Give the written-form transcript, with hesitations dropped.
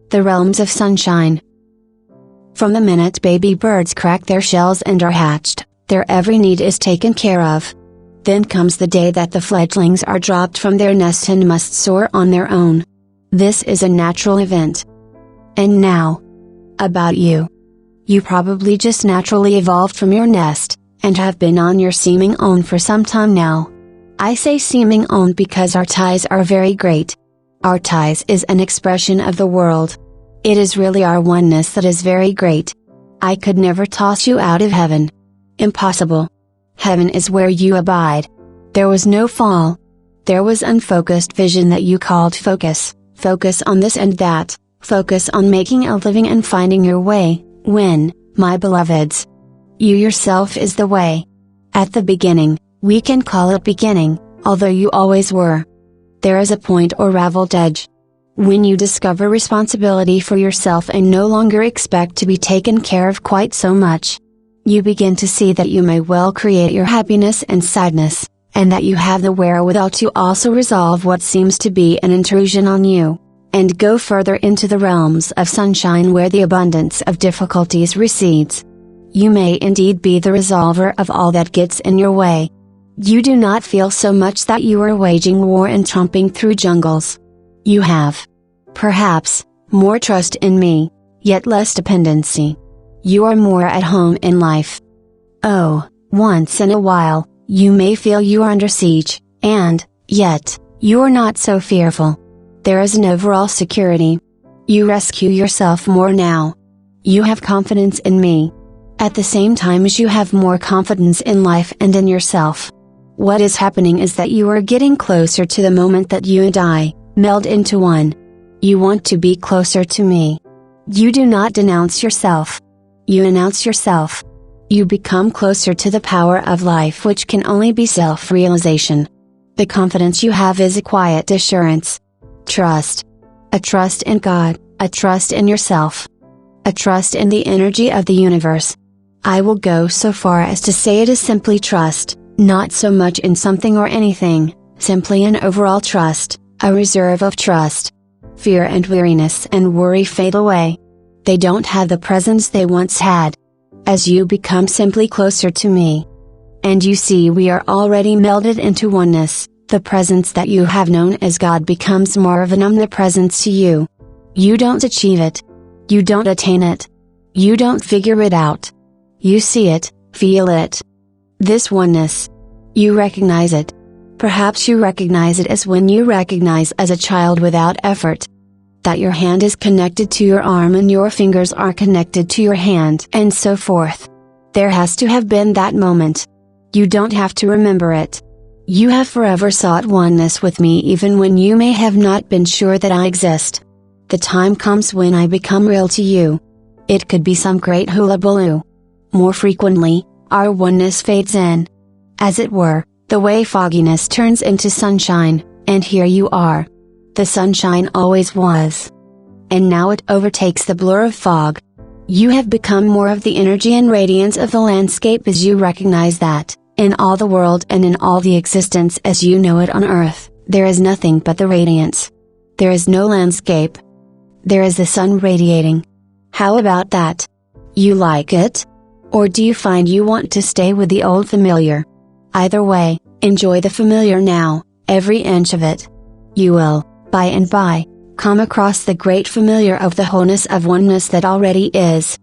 the realms of sunshine. From the minute baby birds crack their shells and are hatched, their every need is taken care of. Then comes the day that the fledglings are dropped from their nest and must soar on their own. This is a natural event. And now, about you. You probably just naturally evolved from your nest, and have been on your seeming own for some time now. I say seeming own because our ties are very great. Our ties is an expression of the world. It is really our oneness that is very great. I could never toss you out of heaven. Impossible. Heaven is where you abide. There was no fall. There was unfocused vision that you called focus, focus on this and that, focus on making a living and finding your way, when, my beloveds. You yourself is the way. At the beginning, we can call it beginning, although you always were. There is a point or raveled edge. When you discover responsibility for yourself and no longer expect to be taken care of quite so much, you begin to see that you may well create your happiness and sadness, and that you have the wherewithal to also resolve what seems to be an intrusion on you, and go further into the realms of sunshine where the abundance of difficulties recedes. You may indeed be the resolver of all that gets in your way. You do not feel so much that you are waging war and tromping through jungles. You have, perhaps, more trust in me, yet less dependency. You are more at home in life. Oh, once in a while, you may feel you are under siege, and, yet, you are not so fearful. There is an overall security. You rescue yourself more now. You have confidence in me. At the same time as you have more confidence in life and in yourself. What is happening is that you are getting closer to the moment that you and I meld into one. You want to be closer to me. You do not denounce yourself. You announce yourself. You become closer to the power of life, which can only be self-realization. The confidence you have is a quiet assurance. Trust. A trust in God, a trust in yourself. A trust in the energy of the universe. I will go so far as to say it is simply trust, not so much in something or anything, simply an overall trust, a reserve of trust. Fear and weariness and worry fade away. They don't have the presence they once had. As you become simply closer to me. And you see we are already melded into oneness, the presence that you have known as God becomes more of an omnipresence to you. You don't achieve it. You don't attain it. You don't figure it out. You see it, feel it. This oneness. You recognize it. Perhaps you recognize it as when you recognize as a child without effort. That your hand is connected to your arm and your fingers are connected to your hand and so forth. There has to have been that moment. You don't have to remember it. You have forever sought oneness with me even when you may have not been sure that I exist. The time comes when I become real to you. It could be some great hullabaloo. More frequently, our oneness fades in. As it were, the way fogginess turns into sunshine, and here you are. The sunshine always was. And now it overtakes the blur of fog. You have become more of the energy and radiance of the landscape as you recognize that, in all the world and in all the existence as you know it on earth, there is nothing but the radiance. There is no landscape. There is the sun radiating. How about that? You like it? Or do you find you want to stay with the old familiar? Either way, enjoy the familiar now, every inch of it. You will, by and by, come across the great familiar of the wholeness of oneness that already is.